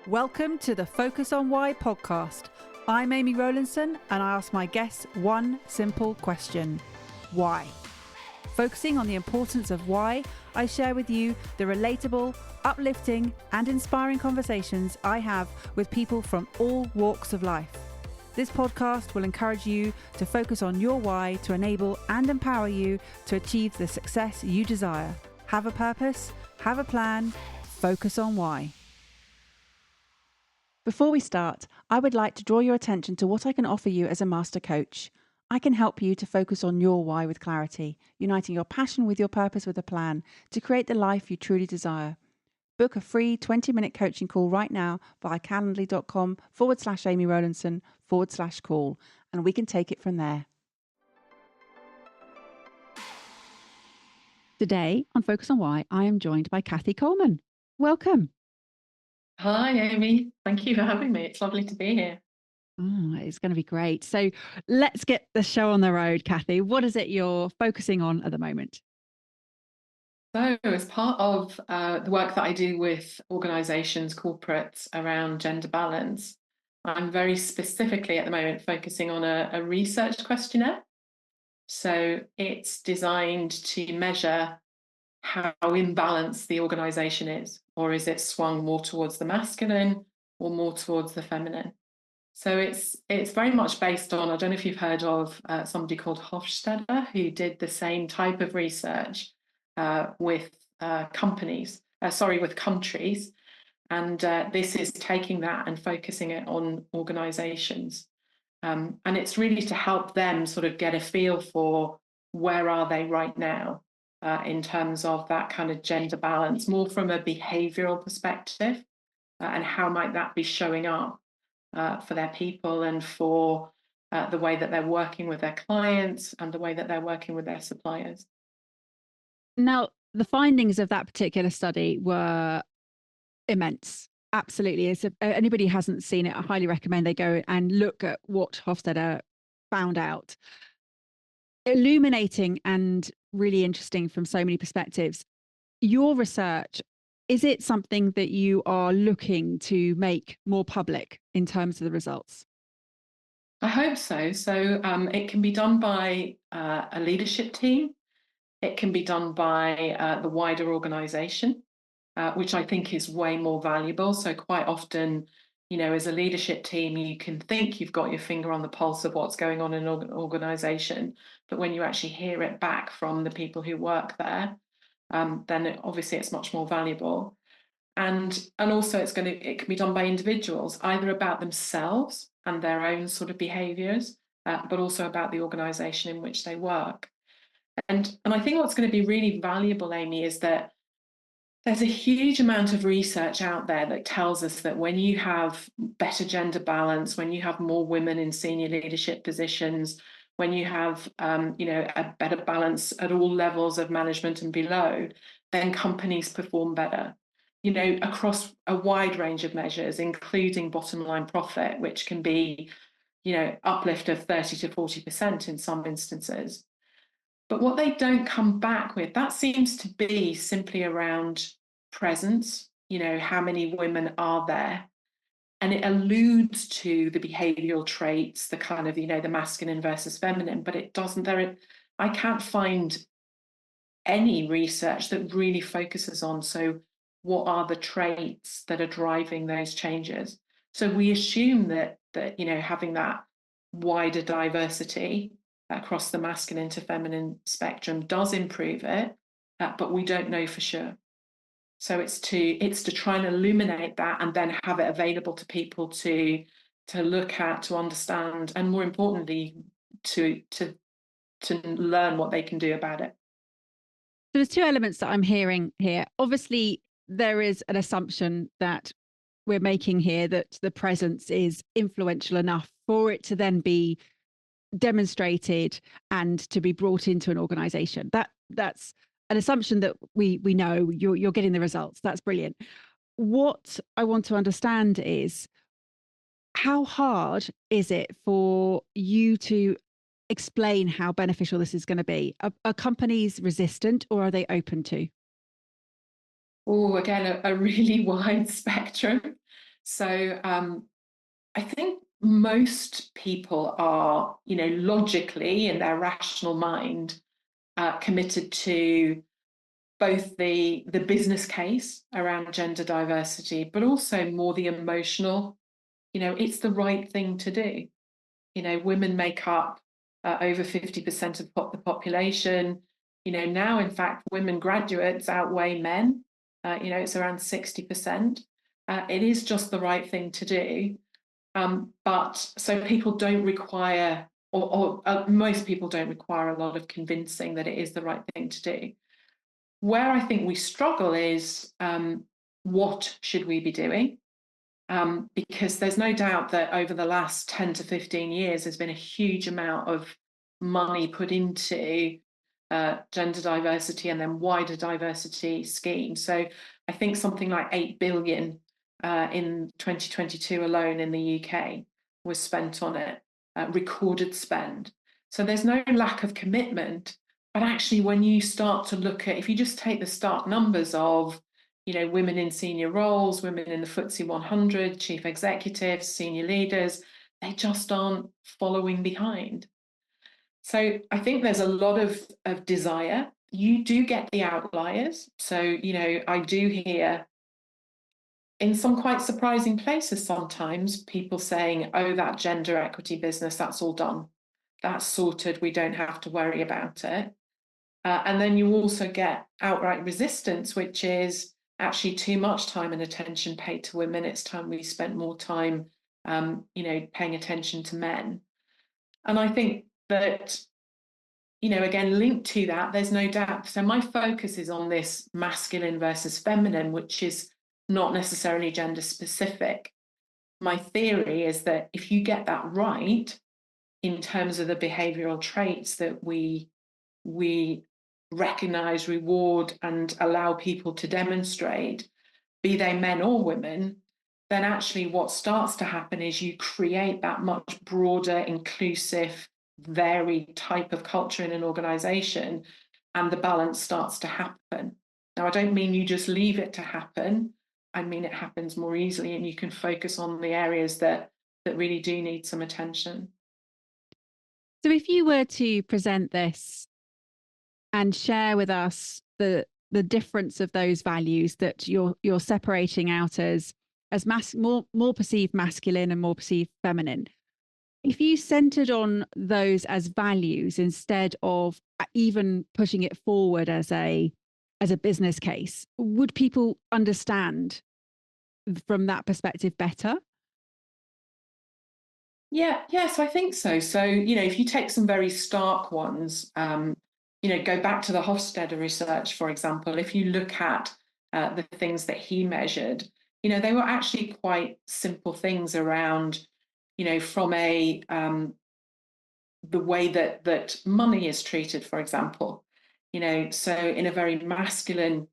Welcome to the Focus on Why podcast. I'm Amy Rowlandson and I ask my guests one simple question. Why? Focusing on the importance of why, I share with you the relatable, uplifting and inspiring conversations I have with people from all walks of life. This podcast will encourage you to focus on your why to enable and empower you to achieve the success you desire. Have a purpose, have a plan, focus on why. Before we start, I would like to draw your attention to what I can offer you as a master coach. I can help you to focus on your why with clarity, uniting your passion with your purpose with a plan to create the life you truly desire. Book a free 20-minute coaching call right now via calendly.com/Amy Rowlandson/call, and we can take it from there. Today on Focus on Why, I am joined by Kathy Coleman. Welcome. Hi, Amy. Thank you for having me. It's lovely to be here. Oh, it's going to be great. So let's get the show on the road, Kathy. What is it you're focusing on at the moment? So, as part of the work that I do with organisations, corporates around gender balance, I'm very specifically at the moment focusing on a research questionnaire. So, it's designed to measure how imbalanced the organisation is, or is it swung more towards the masculine or more towards the feminine? So it's very much based on, I don't know if you've heard of somebody called Hofstadter, who did the same type of research with countries. And this is taking that and focusing it on organisations. And it's really to help them sort of get a feel for where are they right now in terms of that kind of gender balance, more from a behavioural perspective, and how might that be showing up for their people and for the way that they're working with their clients and the way that they're working with their suppliers. Now, the findings of that particular study were immense. Absolutely. If anybody hasn't seen it, I highly recommend they go and look at what Hofstadter found out. Illuminating and really interesting from so many perspectives. Your research, is it something that you are looking to make more public in terms of the results? I hope so. So it can be done by a leadership team. It can be done by the wider organisation, which I think is way more valuable. So quite often, as a leadership team, you can think you've got your finger on the pulse of what's going on in an organisation, but when you actually hear it back from the people who work there, then obviously it's much more valuable. And also it can be done by individuals, either about themselves and their own sort of behaviours, but also about the organisation in which they work. And I think what's going to be really valuable, Amy, is that there's a huge amount of research out there that tells us that when you have better gender balance, when you have more women in senior leadership positions, when you have a better balance at all levels of management and below, then companies perform better. Across a wide range of measures, including bottom line profit, which can be, uplift of 30 to 40% in some instances. But what they don't come back with, that seems to be simply around presence, how many women are there? And it alludes to the behavioural traits, the kind of, the masculine versus feminine, but it doesn't, I can't find any research that really focuses on, so what are the traits that are driving those changes? So we assume that having that wider diversity across the masculine to feminine spectrum does improve it, but we don't know for sure. So it's to try and illuminate that and then have it available to people to look at, to understand, and more importantly, to learn what they can do about it. So there's two elements that I'm hearing here. Obviously, there is an assumption that we're making here that the presence is influential enough for it to then be demonstrated and to be brought into an organization. That's an assumption that we know you're getting the results. That's brilliant. What I want to understand is, how hard is it for you to explain how beneficial this is going to be? Are companies resistant or are they open to? Oh, again, a really wide spectrum. So I think most people are, logically in their rational mind, committed to both the business case around gender diversity, but also more the emotional. It's the right thing to do. Women make up over 50% of the population. Now, in fact, women graduates outweigh men. It's around 60%. It is just the right thing to do. But so people don't require, or most people don't require a lot of convincing that it is the right thing to do. Where I think we struggle is what should we be doing? Because there's no doubt that over the last 10 to 15 years, there's been a huge amount of money put into gender diversity and then wider diversity schemes. So I think something like 8 billion in 2022 alone in the UK was spent on it, recorded spend. So there's no lack of commitment. But actually, when you start to look at, if you just take the stark numbers of women in senior roles, women in the FTSE 100, chief executives, senior leaders, they just aren't following behind. So I think there's a lot of desire. You do get the outliers. So, I do hear in some quite surprising places sometimes people saying, oh, that gender equity business, that's all done. That's sorted. We don't have to worry about it. And then you also get outright resistance, which is actually too much time and attention paid to women. It's time we spent more time, paying attention to men. And I think that, again, linked to that, there's no doubt. So my focus is on this masculine versus feminine, which is not necessarily gender specific. My theory is that if you get that right in terms of the behavioral traits that we recognize, reward, and allow people to demonstrate, be they men or women, then actually what starts to happen is you create that much broader, inclusive, varied type of culture in an organization, and the balance starts to happen. Now, I don't mean you just leave it to happen. I mean it happens more easily, and you can focus on the areas that really do need some attention. So if you were to present this and share with us the difference of those values that you're separating out as more perceived masculine and more perceived feminine, if you centered on those as values instead of even pushing it forward as a business case, would people understand from that perspective better? Yeah, yes, I think so. So, if you take some very stark ones, go back to the Hofstede research, for example, if you look at the things that he measured, they were actually quite simple things around, from the way that money is treated, for example. So in a very masculine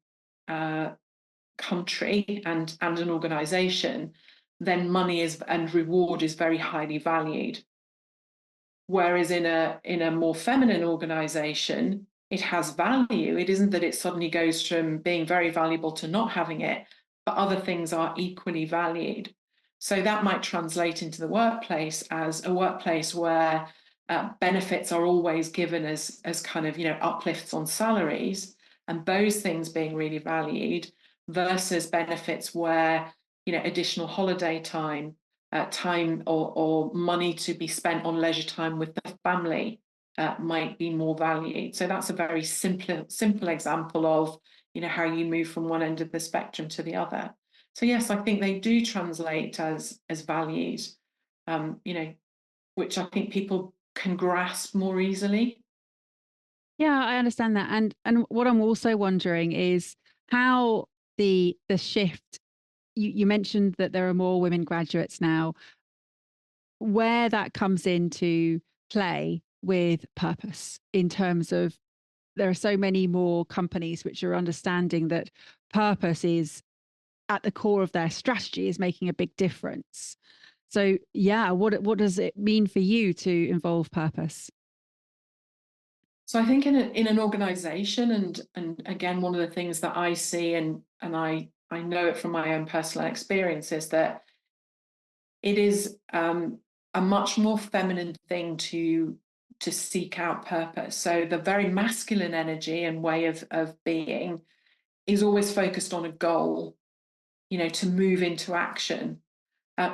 country and an organization, then money is and reward is very highly valued. Whereas in a more feminine organization, it has value. It isn't that it suddenly goes from being very valuable to not having it, but other things are equally valued. So that might translate into the workplace as a workplace where benefits are always given as kind of uplifts on salaries, and those things being really valued, versus benefits where additional holiday time, time or money to be spent on leisure time with the family might be more valued. So that's a very simple example of how you move from one end of the spectrum to the other. So yes, I think they do translate as values, which I think people can grasp more easily. Yeah, I understand that. And what I'm also wondering is how the shift, you mentioned that there are more women graduates now, where that comes into play with purpose in terms of there are so many more companies which are understanding that purpose is at the core of their strategy, is making a big difference. So yeah, what does it mean for you to involve purpose? So I think in an organization, and again, one of the things that I see and I know it from my own personal experience is that it is a much more feminine thing to seek out purpose. So the very masculine energy and way of being is always focused on a goal, to move into action.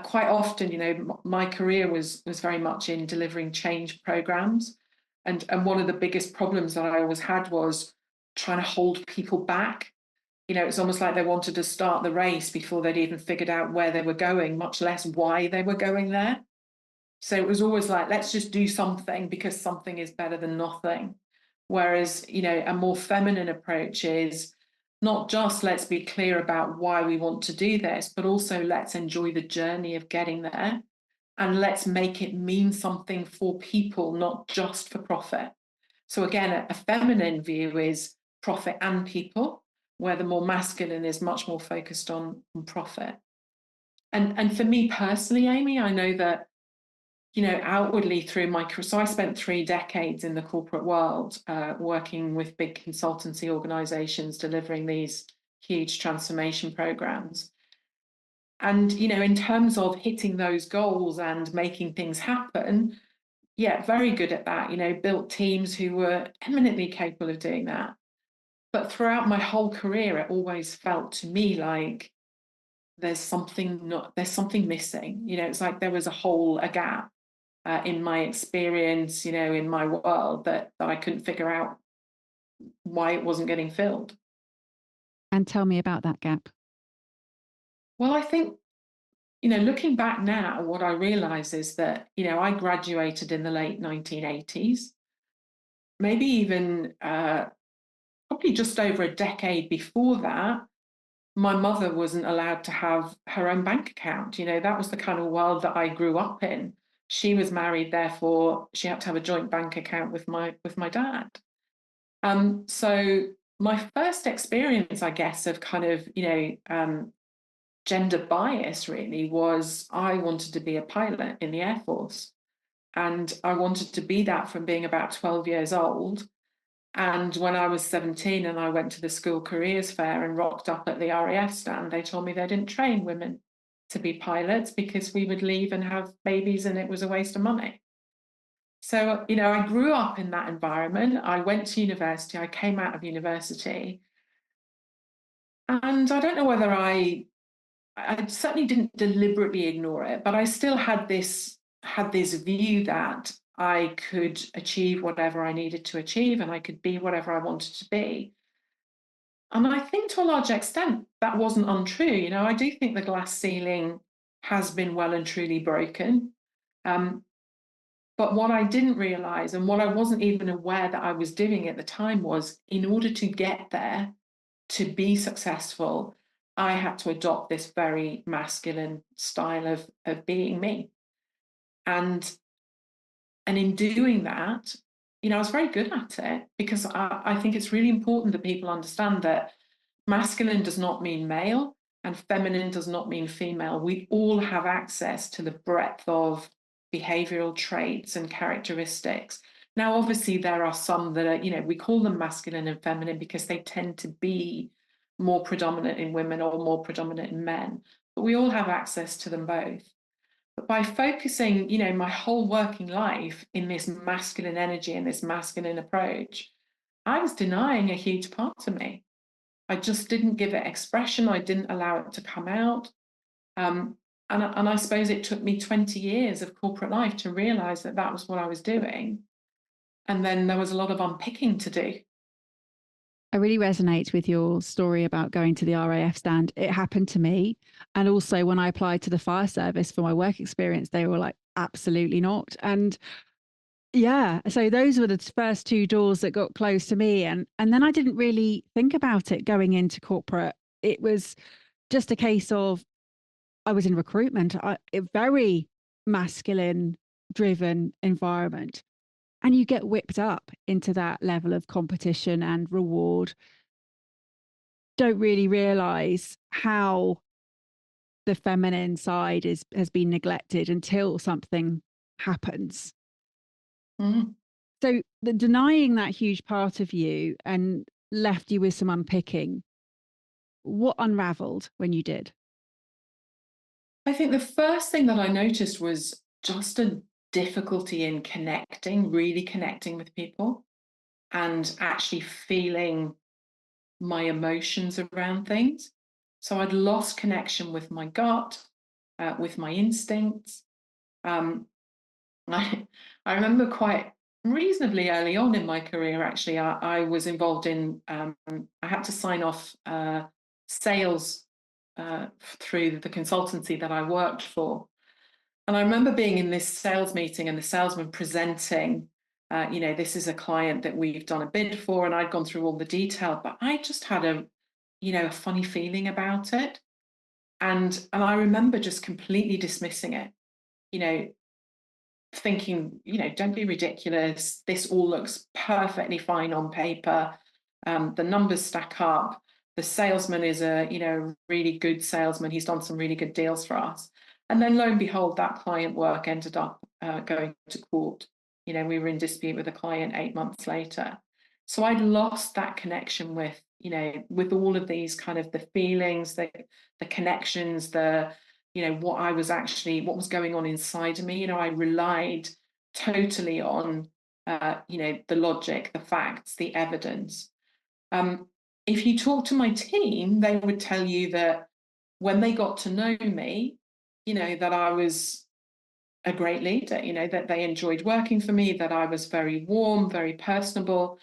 Quite often, my career was very much in delivering change programs, and one of the biggest problems that I always had was trying to hold people back. It's almost like they wanted to start the race before they'd even figured out where they were going, much less why they were going there. So it was always like, let's just do something because something is better than nothing. Whereas, a more feminine approach is not just let's be clear about why we want to do this, but also let's enjoy the journey of getting there, and let's make it mean something for people, not just for profit. So again, a feminine view is profit and people, where the more masculine is much more focused on profit. And for me personally, Amy, I know that, outwardly through my career, so I spent 3 decades in the corporate world, working with big consultancy organizations, delivering these huge transformation programs. And, in terms of hitting those goals and making things happen, yeah, very good at that, built teams who were eminently capable of doing that. But throughout my whole career, it always felt to me like there's something missing. It's like there was a gap in my experience, in my world that I couldn't figure out why it wasn't getting filled. And tell me about that gap. Well, I think, looking back now, what I realize is that, I graduated in the late 1980s, maybe even probably just over a decade before that. My mother wasn't allowed to have her own bank account. That was the kind of world that I grew up in. She was married, therefore she had to have a joint bank account with my dad. So my first experience, I guess, of kind of, gender bias really was I wanted to be a pilot in the Air Force. And I wanted to be that from being about 12 years old. And when I was 17 and I went to the school careers fair and rocked up at the RAF stand, they told me they didn't train women to be pilots because we would leave and have babies and it was a waste of money. So, I grew up in that environment. I went to university, I came out of university. And I don't know whether I certainly didn't deliberately ignore it, but I still had this view that I could achieve whatever I needed to achieve and I could be whatever I wanted to be. And I think to a large extent that wasn't untrue. I do think the glass ceiling has been well and truly broken. But what I didn't realize and what I wasn't even aware that I was doing at the time was in order to get there, to be successful, I had to adopt this very masculine style of being me. And in doing that, I was very good at it because I think it's really important that people understand that masculine does not mean male and feminine does not mean female. We all have access to the breadth of behavioral traits and characteristics. Now, obviously, there are some that are, we call them masculine and feminine because they tend to be more predominant in women or more predominant in men, but we all have access to them both. But by focusing, my whole working life in this masculine energy and this masculine approach, I was denying a huge part of me. I just didn't give it expression. I didn't allow it to come out. And I suppose it took me 20 years of corporate life to realize that that was what I was doing. And then there was a lot of unpicking to do. I really resonate with your story about going to the RAF stand. It happened to me. And also when I applied to the fire service for my work experience, they were like, absolutely not. And yeah, so those were the first 2 doors that got closed to me. And then I didn't really think about it going into corporate. It was just a case of I was in recruitment, a very masculine driven environment. And you get whipped up into that level of competition and reward. Don't really realize how the feminine side has been neglected until something happens. Mm. So the denying that huge part of you and left you with some unpicking. What unraveled when you did? I think the first thing that I noticed was just a difficulty in really connecting with people and actually feeling my emotions around things. So I'd lost connection with my gut, with my instincts. Um, I, I remember quite reasonably early on in my career, actually, I was involved in, I had to sign off sales through the consultancy that I worked for. And I remember being in this sales meeting and the salesman presenting, this is a client that we've done a bid for, and I'd gone through all the detail, but I just had a funny feeling about it. And I remember just completely dismissing it, you know, thinking, don't be ridiculous. This all looks perfectly fine on paper. The numbers stack up. The salesman is a really good salesman. He's done some really good deals for us. And then lo and behold, that client work ended up going to court. We were in dispute with a client 8 months later. So I'd lost that connection with all of these kind of the feelings, the connections, what was going on inside of me. I relied totally on, the logic, the facts, the evidence. If you talk to my team, they would tell you that when they got to know me, that I was a great leader, that they enjoyed working for me, that I was very warm, very personable.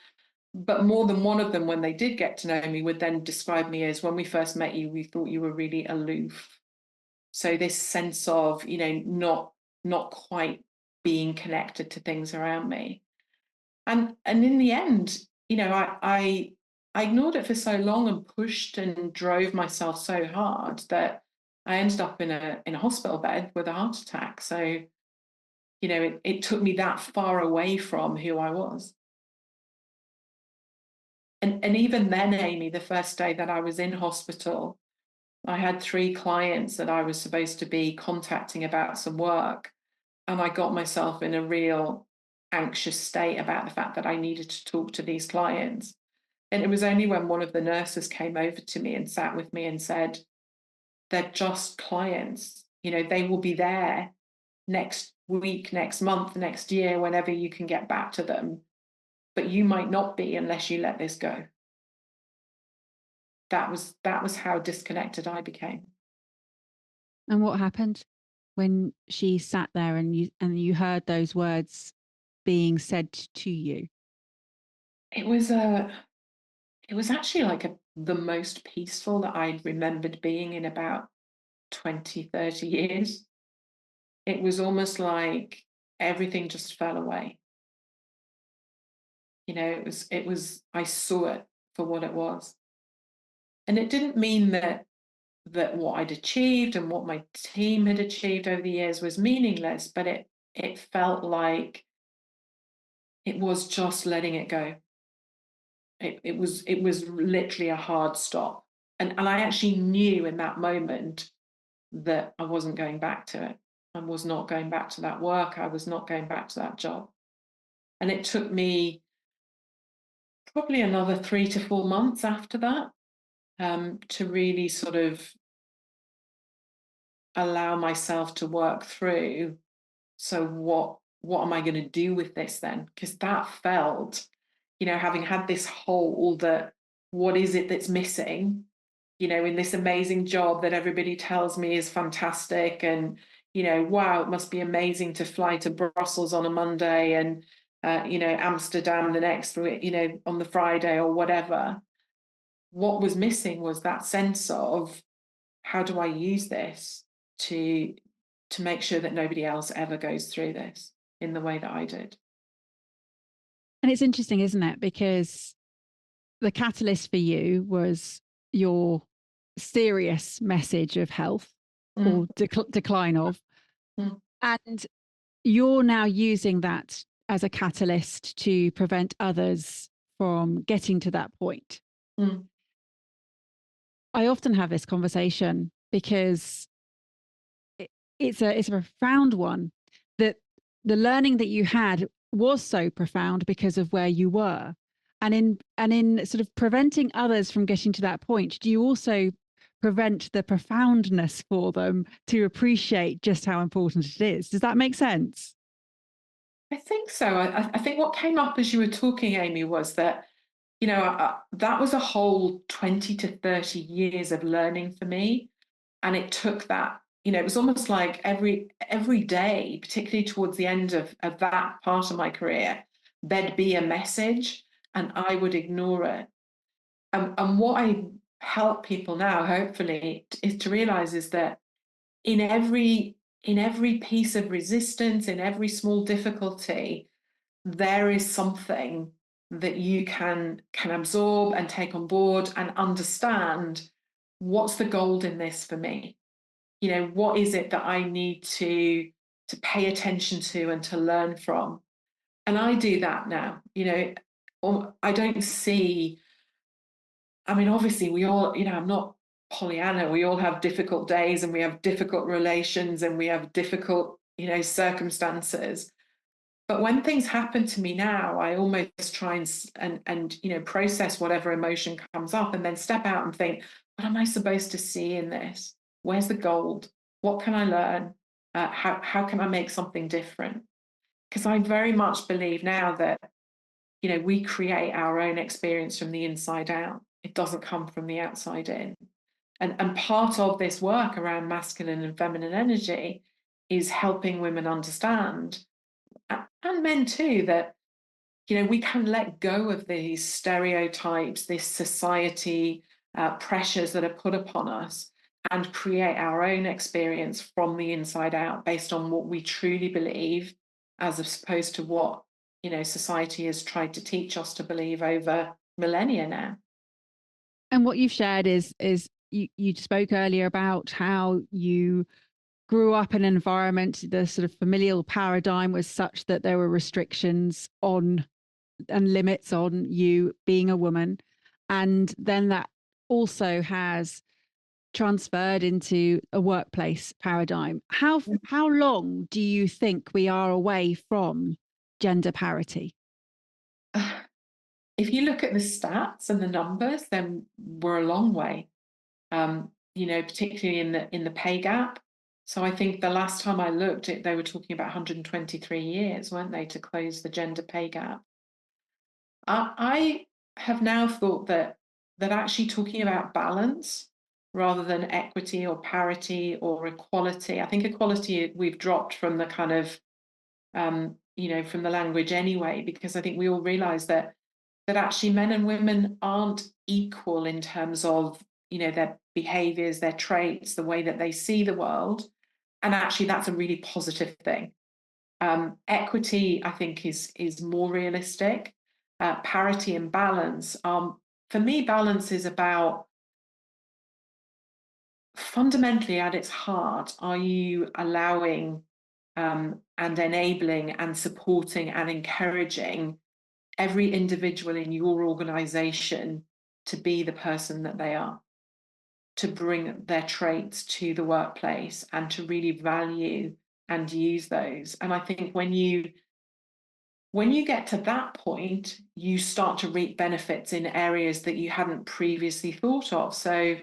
But more than one of them, when they did get to know me, would then describe me as, when we first met you, we thought you were really aloof. So this sense of, not quite being connected to things around me. And in the end, I ignored it for so long and pushed and drove myself so hard that I ended up in a hospital bed with a heart attack. So, it took me that far away from who I was. And even then, Amy, the first day that I was in hospital, I had 3 clients that I was supposed to be contacting about some work. And I got myself in a real anxious state about the fact that I needed to talk to these clients. And it was only when one of the nurses came over to me and sat with me and said, they're just clients. They will be there next week, next month, next year, whenever you can get back to them. But you might not be unless you let this go. That was how disconnected I became. And what happened when she sat there and you heard those words being said to you? It was actually like the most peaceful that I'd remembered being in about 20, 30 years. It was almost like everything just fell away. I saw it for what it was. And it didn't mean that what I'd achieved and what my team had achieved over the years was meaningless, but it felt like it was just letting it go. It was literally a hard stop. And I actually knew in that moment that I wasn't going back to it. I was not going back to that work. I was not going back to that job. And it took me probably another 3 to 4 months after that to really sort of allow myself to work through. So what am I going to do with this then? Because that felt, having had this hole, that what is it that's missing? In this amazing job that everybody tells me is fantastic, and wow, it must be amazing to fly to Brussels on a Monday and Amsterdam the next, on the Friday or whatever. What was missing was that sense of, how do I use this to make sure that nobody else ever goes through this in the way that I did. And it's interesting, isn't it? Because the catalyst for you was your serious message of health or decline of. And you're now using that as a catalyst to prevent others from getting to that point. I often have this conversation because it's a profound one, that the learning that you had was so profound because of where you were. And in sort of preventing others from getting to that point, do you also prevent the profoundness for them to appreciate just how important it is. Does that make sense? I think so. I think what came up as you were talking, Amy, was that, that was a whole 20 to 30 years of learning for me. And it took that, it was almost like every day, particularly towards the end of that part of my career, there'd be a message and I would ignore it. And what I help people now, hopefully, is to realize is that in every piece of resistance, in every small difficulty, there is something that you can absorb and take on board and understand. What's the gold in this for me? What is it that I need to pay attention to and to learn from? And I do that now. I don't see, I mean, obviously we all, I'm not Pollyanna. We all have difficult days and we have difficult relations and we have difficult, circumstances. But when things happen to me now, I almost try and process whatever emotion comes up and then step out and think, what am I supposed to see in this? Where's the gold? What can I learn? How can I make something different? Because I very much believe now that we create our own experience from the inside out. It doesn't come from the outside in. And part of this work around masculine and feminine energy is helping women understand, and men too, that we can let go of these stereotypes, this society pressures that are put upon us, and create our own experience from the inside out based on what we truly believe, as opposed to what society has tried to teach us to believe over millennia now. And what you've shared is you spoke earlier about how you grew up in an environment, the sort of familial paradigm was such that there were restrictions on and limits on you being a woman. And then that also has transferred into a workplace paradigm. How long do you think we are away from gender parity? If you look at the stats and the numbers, then we're a long way. Particularly in the pay gap. So I think the last time I looked, they were talking about 123 years, weren't they, to close the gender pay gap. I have now thought that actually talking about balance rather than equity or parity or equality. I think equality we've dropped from the kind of from the language anyway, because I think we all realize that actually men and women aren't equal in terms of their behaviors, their traits, the way that they see the world. And actually that's a really positive thing. Equity, I think, is more realistic. Parity and balance, for me, balance is about, fundamentally at its heart, are you allowing and enabling and supporting and encouraging every individual in your organization to be the person that they are, to bring their traits to the workplace and to really value and use those. And I think when you get to that point, you start to reap benefits in areas that you hadn't previously thought of. So,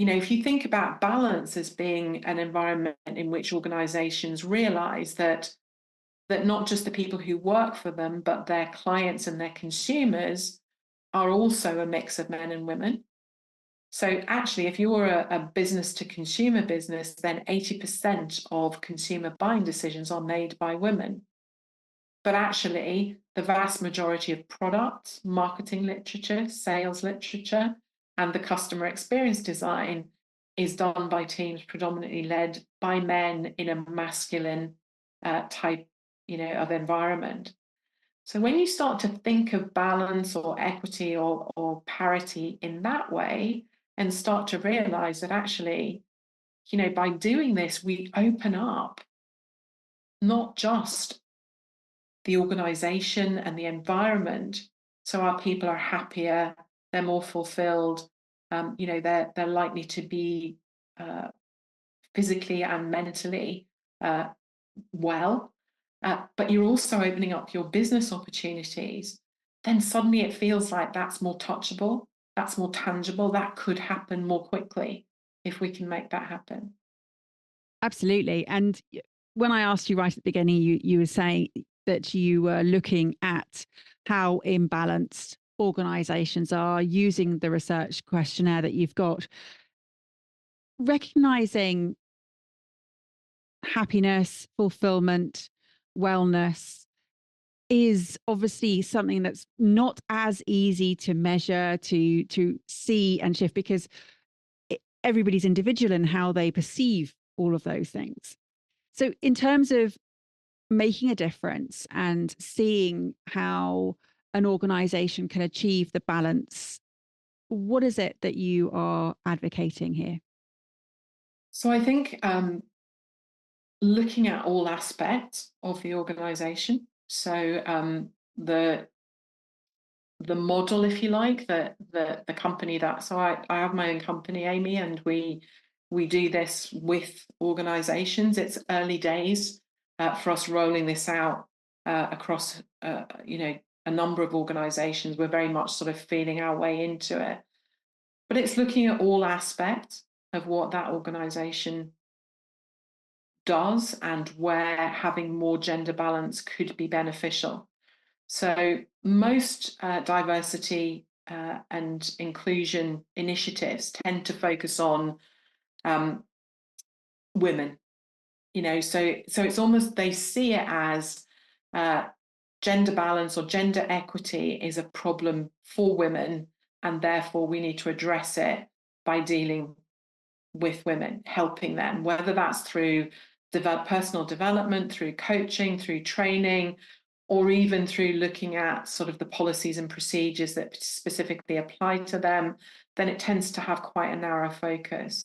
if you think about balance as being an environment in which organizations realize that not just the people who work for them, but their clients and their consumers are also a mix of men and women. So actually, if you're a business to consumer business, then 80% of consumer buying decisions are made by women. But actually, the vast majority of products, marketing literature, sales literature, and the customer experience design is done by teams predominantly led by men in a masculine type, of environment. So when you start to think of balance or equity or parity in that way, and start to realize that actually, by doing this, we open up not just the organization and the environment, so our people are happier, they're more fulfilled, they're likely to be physically and mentally well, but you're also opening up your business opportunities, then suddenly it feels like that's more touchable. that's more tangible, that could happen more quickly if we can make that happen. Absolutely. And when I asked you right at the beginning, you were saying that you were looking at how imbalanced organizations are using the research questionnaire that you've got, recognizing happiness, fulfillment, wellness is obviously something that's not as easy to measure, to see and shift, because everybody's individual in how they perceive all of those things. So in terms of making a difference and seeing how an organization can achieve the balance, what is it that you are advocating here? So I think looking at all aspects of the organization. So the model, if you like, the company that, so I have my own company, Amy, and we do this with organizations. It's early days for us rolling this out across a number of organizations. We're very much sort of feeling our way into it, but it's looking at all aspects of what that organization does and where having more gender balance could be beneficial. So most diversity and inclusion initiatives tend to focus on women, so it's almost, they see it as gender balance or gender equity is a problem for women, and therefore we need to address it by dealing with women, helping them, whether that's through personal development, through coaching, through training, or even through looking at sort of the policies and procedures that specifically apply to them. Then it tends to have quite a narrow focus.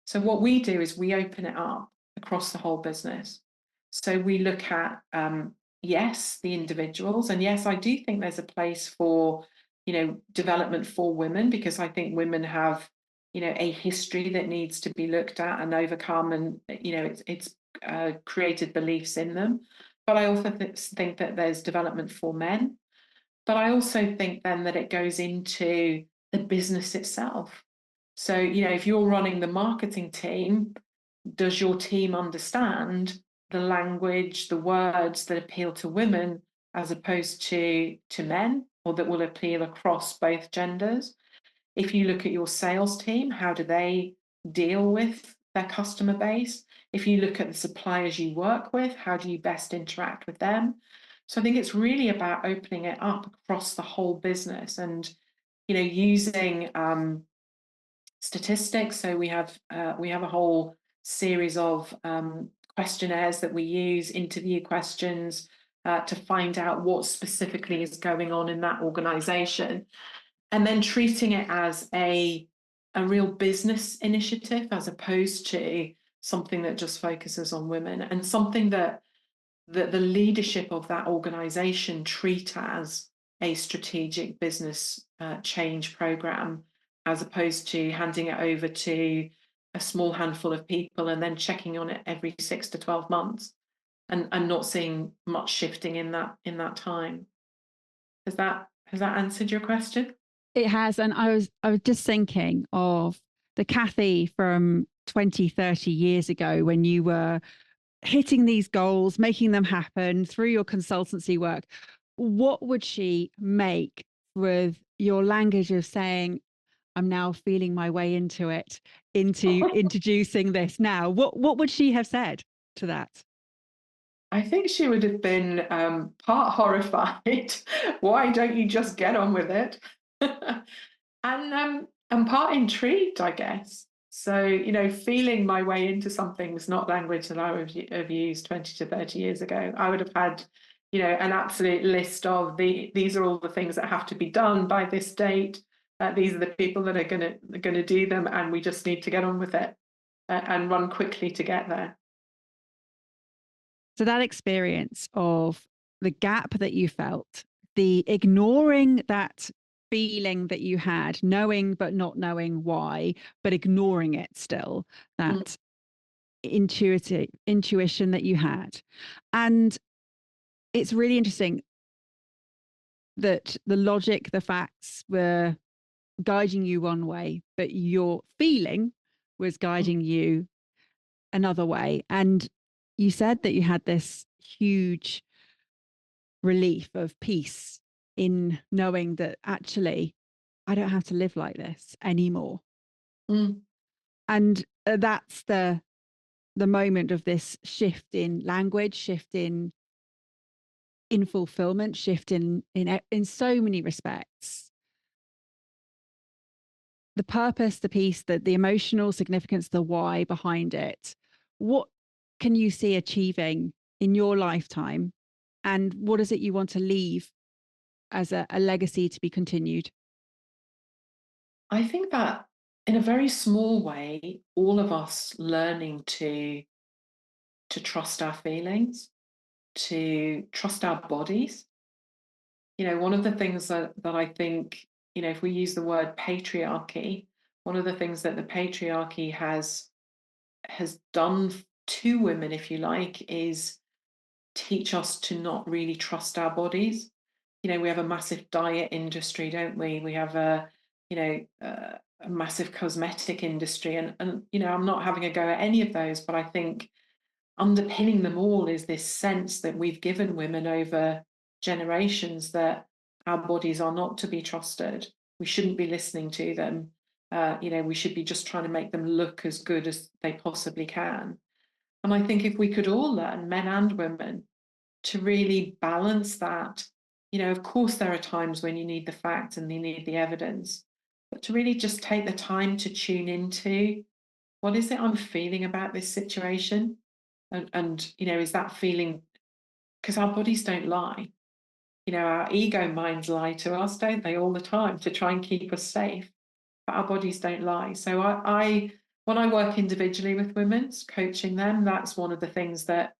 So what we do is we open it up across the whole business. So we look at, yes, the individuals, and yes, I do think there's a place for, development for women, because I think women have, a history that needs to be looked at and overcome, and it's created beliefs in them. But I also think that there's development for men. But I also think then that it goes into the business itself. So, if you're running the marketing team, does your team understand the language, the words that appeal to women as opposed to men, or that will appeal across both genders? If you look at your sales team, how do they deal with their customer base? If you look at the suppliers you work with, how do you best interact with them? So I think it's really about opening it up across the whole business and, using statistics. So we have a whole series of questionnaires that we use, interview questions, to find out what specifically is going on in that organization, and then treating it as a real business initiative as opposed to something that just focuses on women, and something that the leadership of that organization treat as a strategic business change program, as opposed to handing it over to a small handful of people and then checking on it every 6 to 12 months and not seeing much shifting in that time. Has that answered your question? It has. And I was just thinking of the Kathy from 20, 30 years ago, when you were hitting these goals, making them happen through your consultancy work. What would she make with your language of saying, I'm now feeling my way into it, into introducing this now? What would she have said to that? I think she would have been part horrified. Why don't you just get on with it? And part intrigued, I guess. So, feeling my way into something was not language that I would have used 20 to 30 years ago. I would have had, an absolute list of these are all the things that have to be done by this date. These are the people that are gonna do them, and we just need to get on with it and run quickly to get there. So that experience of the gap that you felt, the ignoring that feeling that you had, knowing but not knowing why, but ignoring it still, that intuition that you had. And it's really interesting that the logic, the facts were guiding you one way, but your feeling was guiding you another way. And you said that you had this huge relief of peace in knowing that actually I don't have to live like this anymore. Mm. And that's the moment of this shift in language, shift in fulfillment, shift in so many respects. The purpose, the peace, the emotional significance, the why behind it. What can you see achieving in your lifetime? And what is it you want to leave as a legacy to be continued? I think that in a very small way, all of us learning to trust our feelings, to trust our bodies. One of the things that I think, if we use the word patriarchy, one of the things that the patriarchy has done to women, if you like, is teach us to not really trust our bodies. We have a massive diet industry, don't we? We have a massive cosmetic industry, and I'm not having a go at any of those, but I think underpinning them all is this sense that we've given women over generations that our bodies are not to be trusted. We shouldn't be listening to them. We should be just trying to make them look as good as they possibly can. And I think if we could all learn, men and women, to really balance that, of course, there are times when you need the facts and you need the evidence, but to really just take the time to tune into what is it I'm feeling about this situation? And is that feeling, because our bodies don't lie. Our ego minds lie to us, don't they, all the time to try and keep us safe. But our bodies don't lie. So I when I work individually with women, coaching them, that's one of the things that,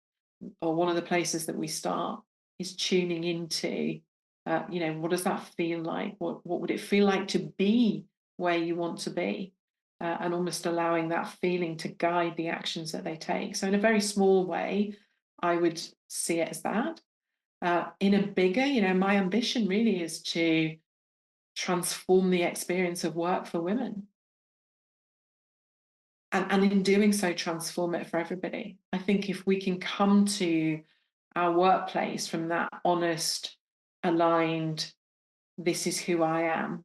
or one of the places that we start is tuning into, what does that feel like? What would it feel like to be where you want to be? And almost allowing that feeling to guide the actions that they take. So in a very small way, I would see it as that. In a bigger, my ambition really is to transform the experience of work for women. And in doing so, transform it for everybody. I think if we can come to our workplace from that honest, aligned, this is who I am,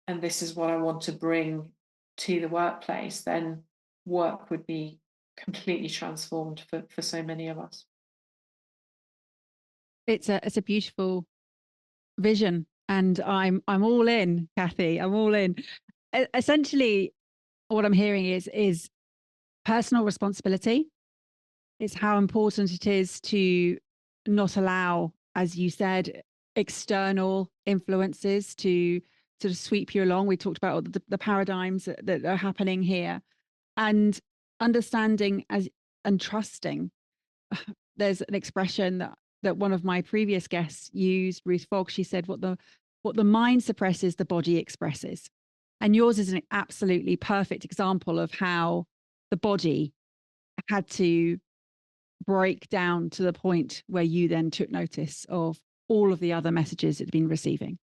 and this is what I want to bring to the workplace, then work would be completely transformed for so many of us. It's a beautiful vision, and I'm all in, Kathy. I'm all in. Essentially, what I'm hearing is personal responsibility. It's how important it is to not allow, as you said, external influences to sort of sweep you along. We talked about all the paradigms that are happening here, and understanding and trusting. There's an expression that one of my previous guests used, Ruth Fogg. She said, what the mind suppresses, the body expresses. And yours is an absolutely perfect example of how the body had to break down to the point where you then took notice of all of the other messages it'd been receiving.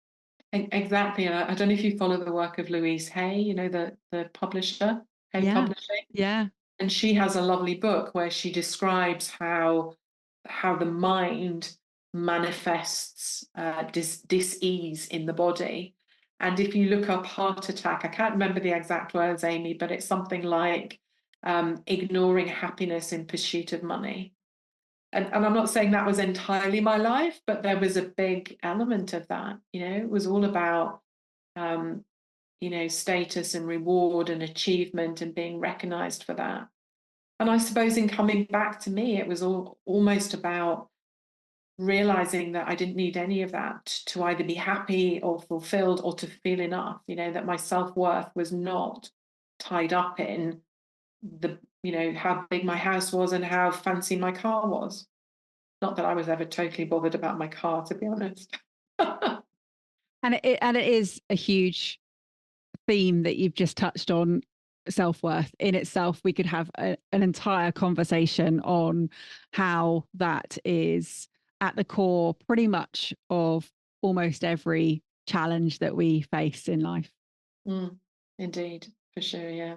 Exactly. And I don't know if you follow the work of Louise Hay, the publisher, Hay Yeah. Publishing. Yeah. And she has a lovely book where she describes how the mind manifests dis-ease in the body. And if you look up heart attack, I can't remember the exact words, Amy, but it's something like ignoring happiness in pursuit of money. And I'm not saying that was entirely my life, but there was a big element of that. It was all about status and reward and achievement and being recognized for that. And I suppose in coming back to me, it was almost about realizing that I didn't need any of that to either be happy or fulfilled or to feel enough, that my self-worth was not tied up in how big my house was and how fancy my car was. Not that I was ever totally bothered about my car, to be honest. And it is a huge theme that you've just touched on. Self-worth in itself, we could have an entire conversation on how that is at the core pretty much of almost every challenge that we face in life. Indeed, for sure. Yeah.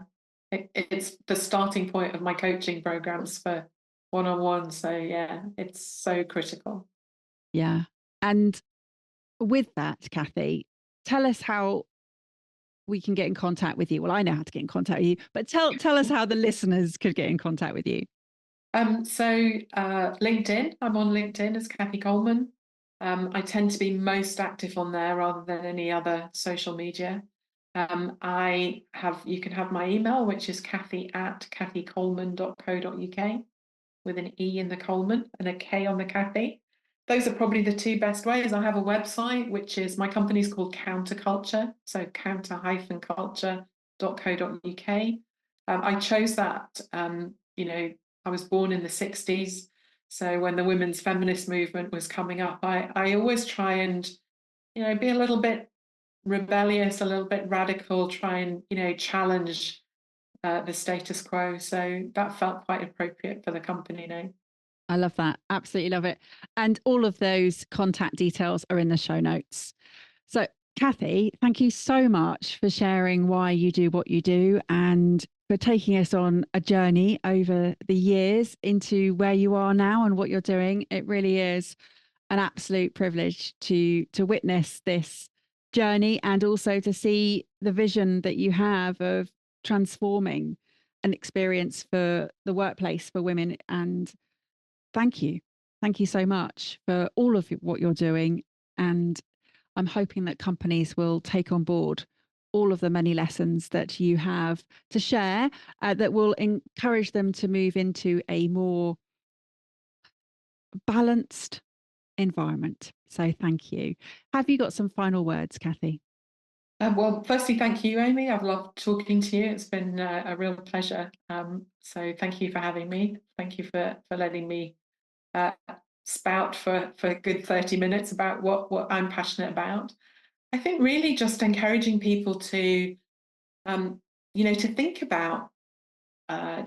It's the starting point of my coaching programs for one-on-one. So yeah, it's so critical. Yeah. And with that, Kathy, tell us how we can get in contact with you. Well, I know how to get in contact with you, but tell us how the listeners could get in contact with you. LinkedIn, I'm on LinkedIn as Kathy Coleman. I tend to be most active on there rather than any other social media. You can have my email, which is kathy@kathycoleman.co.uk with an E in the Coleman and a K on the Kathy. Those are probably the two best ways. I have a website, which is my company's called Counterculture, so counter-culture.co.uk. I chose that, I was born in the 60s. So when the women's feminist movement was coming up, I always try and, be a little bit rebellious, a little bit radical, try and, challenge the status quo. So that felt quite appropriate for the company name. I love that. Absolutely love it. And all of those contact details are in the show notes. So, Kathy, thank you so much for sharing why you do what you do and for taking us on a journey over the years into where you are now and what you're doing. It really is an absolute privilege to witness this journey and also to see the vision that you have of transforming an experience for the workplace for women. And thank you. Thank you so much for all of what you're doing. And I'm hoping that companies will take on board all of the many lessons that you have to share that will encourage them to move into a more balanced environment. So thank you. Have you got some final words, Kathy? Well, firstly, thank you, Amy. I've loved talking to you. It's been a real pleasure. So thank you for having me. Thank you for letting me spout for a good 30 minutes about what I'm passionate about. I think really just encouraging people to, to think about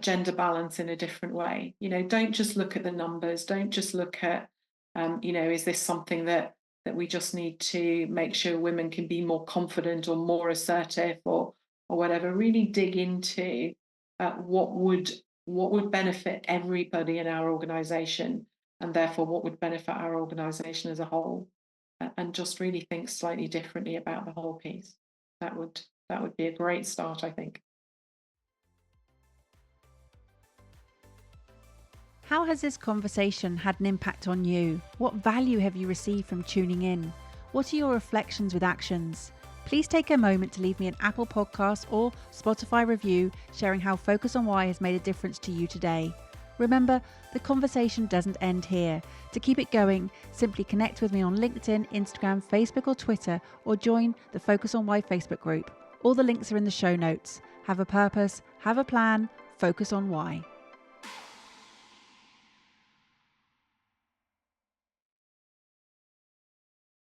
gender balance in a different way. Don't just look at the numbers. Don't just look at, is this something that we just need to make sure women can be more confident or more assertive or whatever. Really dig into what would benefit everybody in our organisation, and therefore what would benefit our organisation as a whole, and just really think slightly differently about the whole piece. That would be a great start, I think. How has this conversation had an impact on you? What value have you received from tuning in? What are your reflections with actions? Please take a moment to leave me an Apple Podcast or Spotify review sharing how Focus on Why has made a difference to you today. Remember, the conversation doesn't end here. To keep it going, simply connect with me on LinkedIn, Instagram, Facebook or Twitter, or join the Focus on Why Facebook group. All the links are in the show notes. Have a purpose, have a plan, focus on why.